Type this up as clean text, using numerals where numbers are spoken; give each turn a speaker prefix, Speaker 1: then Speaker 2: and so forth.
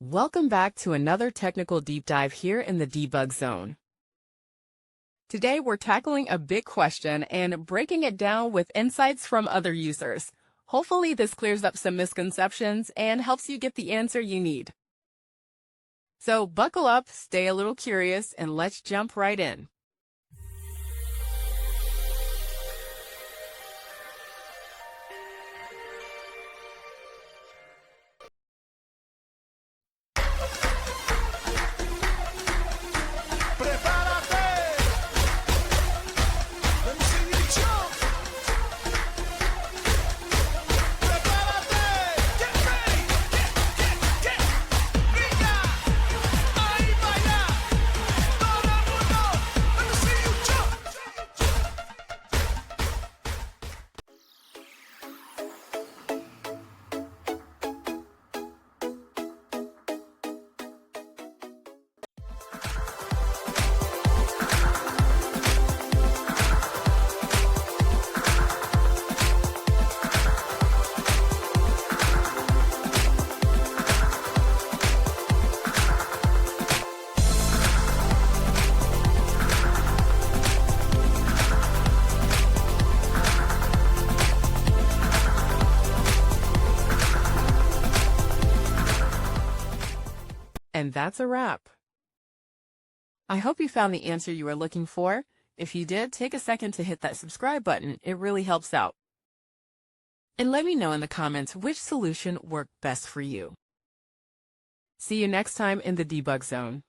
Speaker 1: Welcome back to another technical deep dive here in the debug zone. Today we're tackling a big question and breaking it down with insights from other users. Hopefully this clears up some misconceptions and helps you get the answer you need. So buckle up, stay a little curious, and let's jump right in. And that's a wrap. I hope you found the answer you were looking for. If you did, take a second to hit that subscribe button. It really helps out. And let me know in the comments which solution worked best for you. See you next time in the debug zone.